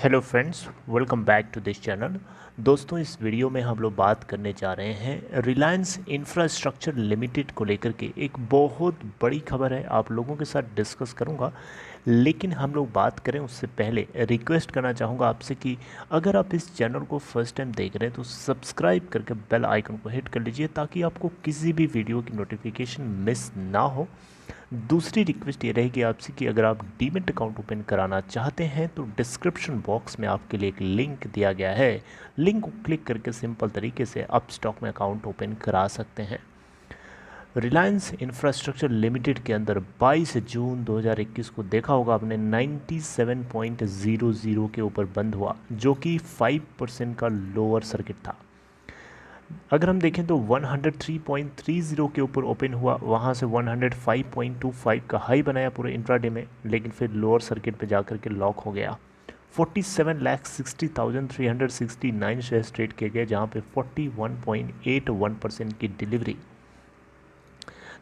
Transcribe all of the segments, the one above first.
Hello friends, welcome back to this channel. दोस्तों, इस video में हम लोग बात करने जा रहे हैं रिलायंस इंफ्रास्ट्रक्चर लिमिटेड को लेकर के। एक बहुत बड़ी खबर है, आप लोगों के साथ डिस्कस करूंगा। लेकिन हम लोग बात करें उससे पहले रिक्वेस्ट करना चाहूँगा आपसे कि अगर आप इस चैनल को फर्स्ट टाइम देख रहे हैं तो सब्सक्राइब करके बेल आइकन को हिट कर लीजिए ताकि आपको किसी भी वीडियो की नोटिफिकेशन मिस ना हो। दूसरी रिक्वेस्ट ये रहेगी आपसे कि अगर आप डीमैट अकाउंट ओपन कराना चाहते हैं तो डिस्क्रिप्शन बॉक्स में आपके लिए एक लिंक दिया गया है। लिंक को क्लिक करके सिंपल तरीके से आप स्टॉक में अकाउंट ओपन करा सकते हैं। रिलायंस इंफ्रास्ट्रक्चर लिमिटेड के अंदर 22 जून 2021 को देखा होगा आपने 97.00 के ऊपर बंद हुआ, जो कि 5% का लोअर सर्किट था। अगर हम देखें तो 103.30 के ऊपर ओपन हुआ, वहाँ से 105.25 का हाई बनाया पूरे इंट्राडे में, लेकिन फिर लोअर सर्किट पे जाकर के लॉक हो गया। 47,60,369 शेयर्स ट्रेड किए गए, जहाँ पे 41.81% की डिलीवरी।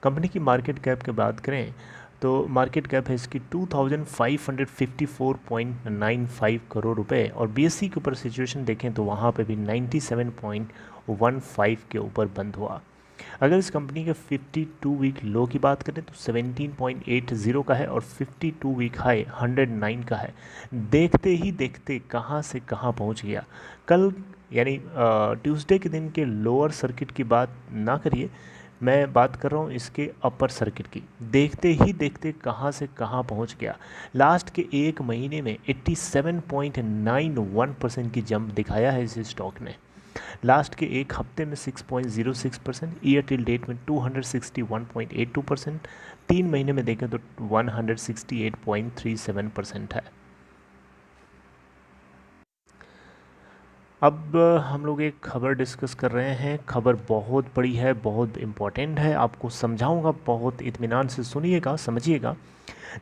कंपनी की मार्केट कैप की बात करें तो मार्केट कैप है इसकी 2554.95 करोड़ रुपए, और बीएससी के ऊपर सिचुएशन देखें तो वहाँ पे भी 97.15 के ऊपर बंद हुआ। अगर इस कंपनी के 52 वीक लो की बात करें तो 17.80 का है और 52 वीक हाई 109 का है। देखते ही देखते कहाँ से कहाँ पहुँच गया। कल यानी ट्यूसडे के दिन के लोअर सर्किट की बात ना करिए, मैं बात कर रहा हूँ इसके अपर सर्किट की। देखते ही देखते कहाँ से कहाँ पहुँच गया। लास्ट के एक महीने में 87.91% की जंप दिखाया है इस स्टॉक ने। लास्ट के एक हफ्ते में 6.06%, ईयर टिल डेट में 261.82%, 3 महीने में देखें तो 168.37% है। अब हम लोग एक खबर डिस्कस कर रहे हैं। खबर बहुत बड़ी है, बहुत इम्पोर्टेंट है, आपको समझाऊंगा, बहुत इत्मीनान से सुनिएगा, समझिएगा।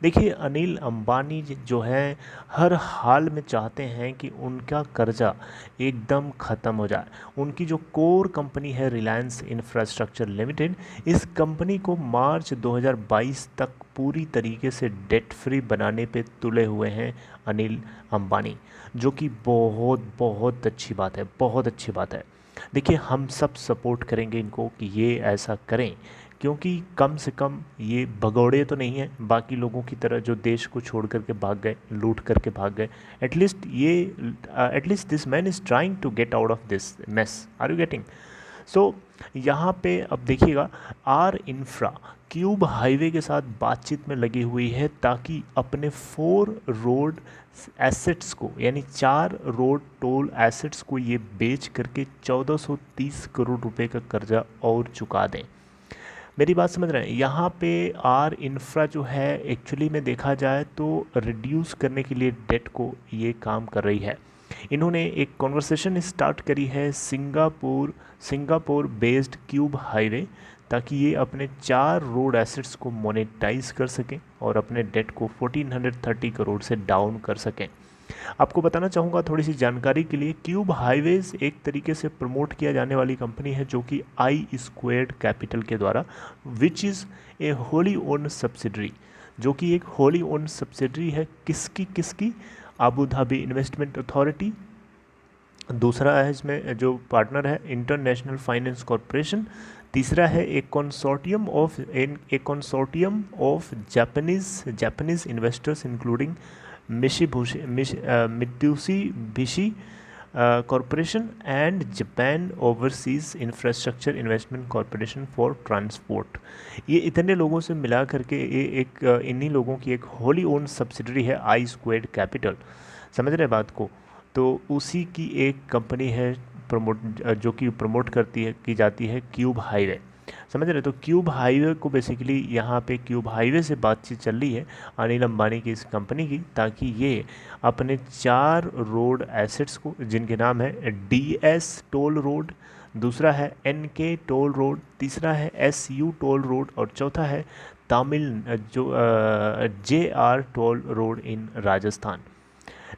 देखिए, अनिल अंबानी जो है हर हाल में चाहते हैं कि उनका कर्जा एकदम ख़त्म हो जाए। उनकी जो कोर कंपनी है रिलायंस इंफ्रास्ट्रक्चर लिमिटेड, इस कंपनी को मार्च 2022 तक पूरी तरीके से डेट फ्री बनाने पे तुले हुए हैं अनिल अंबानी, जो कि बहुत बहुत अच्छी बात है, बहुत अच्छी बात है। देखिए, हम सब सपोर्ट करेंगे इनको कि ये ऐसा करें, क्योंकि कम से कम ये भगौड़े तो नहीं हैं बाकी लोगों की तरह जो देश को छोड़ करके भाग गए, लूट करके भाग गए। At least this man is trying to get out of this mess. Are you getting? So यहाँ पे अब देखिएगा, आर इंफ्रा क्यूब हाईवे के साथ बातचीत में लगी हुई है ताकि अपने 4 रोड एसेट्स को, यानी 4 रोड टोल एसेट्स को ये बेच करके 1430 करोड़ रुपए का कर्जा और चुका दें। मेरी बात समझ रहे हैं? यहाँ पे आर इंफ्रा जो है एक्चुअली में देखा जाए तो रिड्यूस करने के लिए डेट को ये काम कर रही है। इन्होंने एक कॉन्वर्सेशन स्टार्ट करी है सिंगापुर बेस्ड क्यूब हाईवे, ताकि ये अपने 4 रोड एसेट्स को मोनेटाइज कर सकें और अपने डेट को 1430 करोड़ से डाउन कर सकें। आपको बताना चाहूँगा थोड़ी सी जानकारी के लिए, क्यूब हाईवेज एक तरीके से प्रमोट किया जाने वाली कंपनी है जो कि आई स्क्वेयर्ड कैपिटल के द्वारा, which is a wholly owned subsidiary, जो कि एक होली ओन्ड सब्सिडरी है किसकी अबू धाबी इन्वेस्टमेंट अथॉरिटी। दूसरा है इसमें जो पार्टनर है इंटरनेशनल फाइनेंस कॉरपोरेशन। तीसरा है एक consortium of Japanese investors including Mitsubishi corporation and Japan overseas infrastructure investment corporation for transport. ये इतने लोगों से मिला करके ये एक इन्हीं लोगों की एक होली ओन सब्सिडरी है आई स्क्वेयर्ड कैपिटल। समझ रहे बात को? तो उसी की एक कंपनी है जो कि प्रमोट की जाती है क्यूब हाईवे। समझ रहे? तो क्यूब हाईवे को बेसिकली यहाँ पे क्यूब हाईवे से बातचीत चल रही है अनिल अंबानी की इस कंपनी की, ताकि ये अपने 4 रोड एसेट्स को, जिनके नाम है DS टोल रोड, दूसरा है NK टोल रोड, तीसरा है SU टोल रोड और चौथा है JR टोल रोड इन राजस्थान।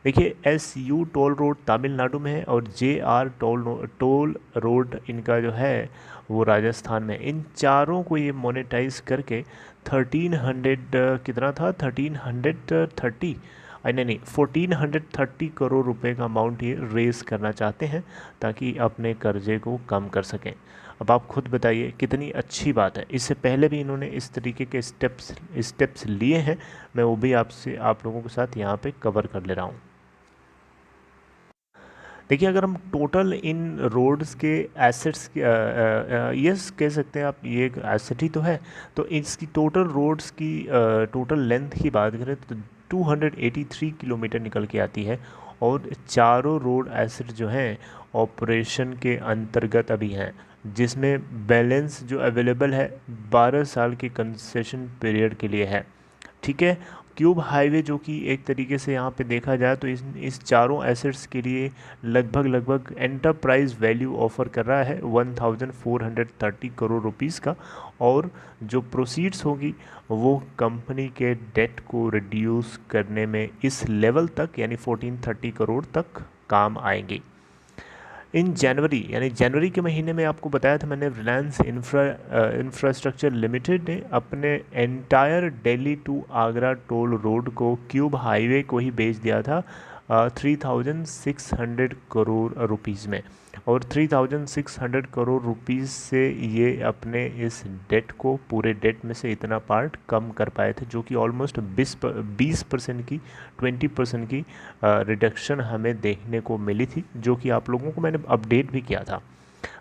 देखिए, SU टोल रोड तमिलनाडु में है और JR टोल रोड इनका जो है वो राजस्थान में। इन चारों को ये मोनेटाइज करके 1300 कितना था, 1330 नहीं 1430 करोड़ रुपए का अमाउंट ये रेस करना चाहते हैं ताकि अपने कर्जे को कम कर सकें। अब आप खुद बताइए कितनी अच्छी बात है। इससे पहले भी इन्होंने इस तरीके के स्टेप्स लिए हैं, मैं वो भी आप लोगों के साथ यहाँ पे कवर कर ले रहा हूँ। देखिए अगर हम टोटल इन रोड्स के एसेट्स यस कह सकते हैं आप, ये एक एसेट ही तो है, तो इसकी टोटल रोड्स की टोटल लेंथ की बात करें तो 283 किलोमीटर निकल के आती है। और चारों रोड एसेट जो हैं ऑपरेशन के अंतर्गत अभी हैं, जिसमें बैलेंस जो अवेलेबल है 12 साल के कंसेशन पीरियड के लिए है। ठीक है, क्यूब हाईवे जो कि एक तरीके से यहाँ पे देखा जाए तो इस चारों एसेट्स के लिए लगभग एंटरप्राइज वैल्यू ऑफर कर रहा है 1430 करोड़ रुपीस का। और जो प्रोसीड्स होगी वो कंपनी के डेट को रिड्यूस करने में इस लेवल तक यानी 1430 करोड़ तक काम आएंगी। इन जनवरी यानी जनवरी के महीने में आपको बताया था मैंने, रिलायंस इंफ्रास्ट्रक्चर लिमिटेड ने अपने entire Delhi to Agra toll road को क्यूब हाईवे को ही बेच दिया था 3600 करोड़ रुपीज़ में। और 3600 करोड़ रुपीज़ से ये अपने इस डेट को, पूरे डेट में से इतना पार्ट कम कर पाए थे, जो कि ऑलमोस्ट 20% की 20% की रिडक्शन हमें देखने को मिली थी, जो कि आप लोगों को मैंने अपडेट भी किया था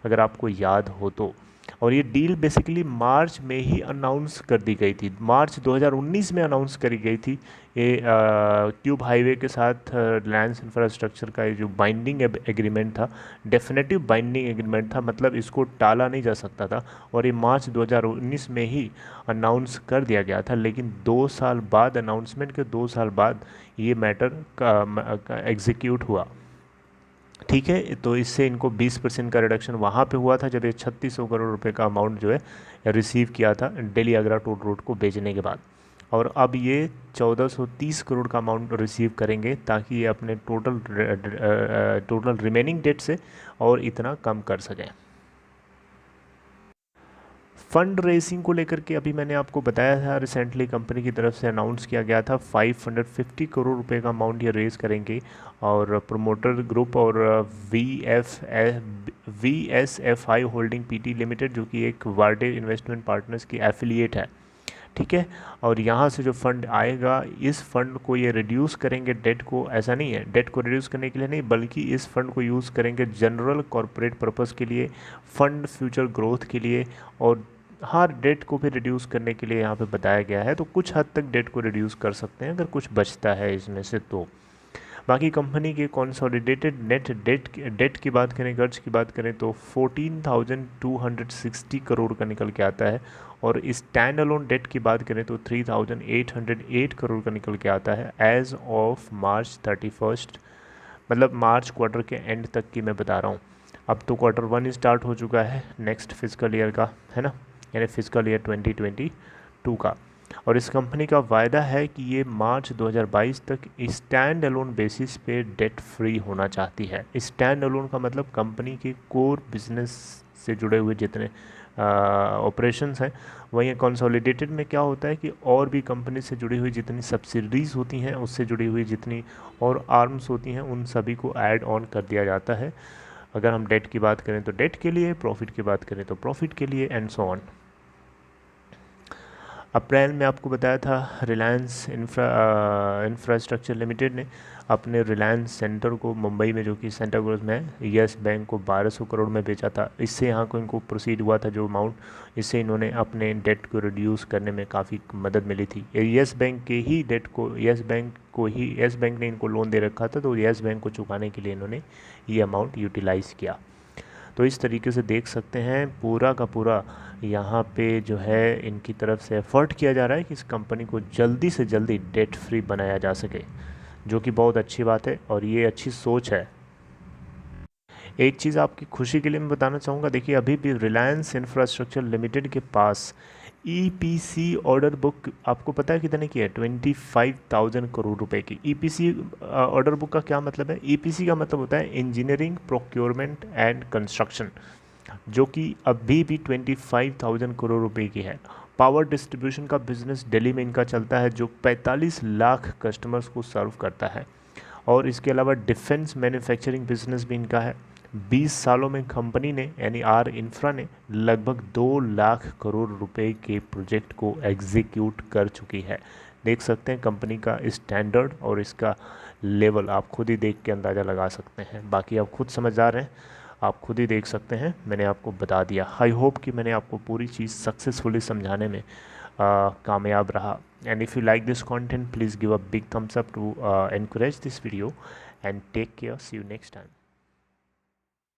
अगर आपको याद हो तो। और ये डील बेसिकली मार्च में ही अनाउंस कर दी गई थी, मार्च 2019 में अनाउंस करी गई थी। ये क्यूब हाईवे के साथ रिलायंस इंफ्रास्ट्रक्चर का ये जो बाइंडिंग एग्रीमेंट था, डेफिनेटिव बाइंडिंग एग्रीमेंट था, मतलब इसको टाला नहीं जा सकता था। और ये मार्च 2019 में ही अनाउंस कर दिया गया था, लेकिन 2 साल बाद, अनाउंसमेंट के 2 साल बाद ये मैटर का एग्जीक्यूट हुआ। ठीक है, तो इससे इनको 20% का रिडक्शन वहाँ पे हुआ था जब ये 3600 करोड़ रुपए का अमाउंट जो है रिसीव किया था दिल्ली आगरा टोल रोड को बेचने के बाद। और अब ये 1430 करोड़ का अमाउंट रिसीव करेंगे ताकि ये अपने टोटल रिमेनिंग डेट से और इतना कम कर सकें। फंड रेसिंग को लेकर के अभी मैंने आपको बताया था, रिसेंटली कंपनी की तरफ से अनाउंस किया गया था 550 करोड़ रुपए का अमाउंट ये रेज़ करेंगे। और प्रोमोटर ग्रुप और VSFI होल्डिंग पीटी लिमिटेड, जो कि एक वार्डे इन्वेस्टमेंट पार्टनर्स की एफिलिएट है। ठीक है, और यहाँ से जो फंड आएगा, इस फंड को ये रिड्यूस करेंगे डेट को, ऐसा नहीं है डेट को रिड्यूस करने के लिए नहीं, बल्कि इस फंड को यूज़ करेंगे जनरल कॉरपोरेट पर्पस के लिए, फंड फ्यूचर ग्रोथ के लिए, और हर डेट को भी रिड्यूस करने के लिए यहाँ पे बताया गया है। तो कुछ हद तक डेट को रिड्यूस कर सकते हैं अगर कुछ बचता है इसमें से तो। बाकी कंपनी के कंसोलिडेटेड नेट डेट की बात करें, कर्ज की बात करें तो 14,260 करोड़ का निकल के आता है। और स्टैंड अलोन डेट की बात करें तो 3,808 करोड़ का निकल के आता है एज ऑफ मार्च 31, मतलब मार्च क्वार्टर के एंड तक की मैं बता रहा हूँ। अब तो क्वार्टर 1 स्टार्ट हो चुका है नेक्स्ट फिजिकल ईयर का, है ना, यानी फिजिकल ईयर 2022 का। और इस कंपनी का वायदा है कि ये मार्च 2022 तक स्टैंड अलोन बेसिस पे डेट फ्री होना चाहती है। स्टैंड अलोन का मतलब कंपनी के कोर बिजनेस से जुड़े हुए जितने ऑपरेशंस हैं। वहीं कंसोलिडेटेड में क्या होता है कि और भी कंपनी से जुड़ी हुई जितनी सब्सिडीज़ होती हैं, उससे जुड़ी हुई जितनी और आर्म्स होती हैं, उन सभी को ऐड ऑन कर दिया जाता है। अगर हम डेट की बात करें तो डेट के लिए, प्रॉफिट की बात करें तो प्रॉफिट के लिए, एंड सो ऑन। अप्रैल में आपको बताया था रिलायंस इंफ्रास्ट्रक्चर लिमिटेड ने अपने रिलायंस सेंटर को मुंबई में, जो कि सेंटर क्रोज में है, यस बैंक को 1200 करोड़ में बेचा था। इससे यहाँ को इनको प्रोसीड हुआ था जो अमाउंट, इससे इन्होंने अपने डेट को रिड्यूस करने में काफ़ी मदद मिली थी। यस बैंक के ही डेट को, यस बैंक ने इनको लोन दे रखा था, तो यस बैंक को चुकाने के लिए इन्होंने ये अमाउंट यूटिलाइज़ किया। तो इस तरीके से देख सकते हैं पूरा का पूरा यहाँ पे जो है इनकी तरफ से एफ़र्ट किया जा रहा है कि इस कंपनी को जल्दी से जल्दी डेट फ्री बनाया जा सके, जो कि बहुत अच्छी बात है और ये अच्छी सोच है। एक चीज़ आपकी खुशी के लिए मैं बताना चाहूँगा, देखिए अभी भी रिलायंस इंफ्रास्ट्रक्चर लिमिटेड के पास EPC ऑर्डर बुक आपको पता है कितने की है? 25,000 करोड़ रुपए की। EPC ऑर्डर बुक का क्या मतलब है? EPC का मतलब होता है इंजीनियरिंग, प्रोक्योरमेंट एंड कंस्ट्रक्शन, जो कि अभी भी 25,000 करोड़ रुपए की है। पावर डिस्ट्रीब्यूशन का बिजनेस दिल्ली में इनका चलता है जो 45 लाख कस्टमर्स को सर्व करता है। और इसके अलावा डिफेंस मैन्युफैक्चरिंग बिजनेस भी इनका है। 20 सालों में कंपनी ने यानी आर इंफ्रा ने लगभग 2 लाख करोड़ रुपए के प्रोजेक्ट को एग्जीक्यूट कर चुकी है। देख सकते हैं कंपनी का स्टैंडर्ड और इसका लेवल आप खुद ही देख के अंदाज़ा लगा सकते हैं। बाकी आप खुद समझदार हैं, आप खुद ही देख सकते हैं, मैंने आपको बता दिया। आई होप कि मैंने आपको पूरी चीज़ सक्सेसफुली समझाने में कामयाब रहा। And if you like this content, please give a big thumbs up to encourage this video, and take care. See you next time.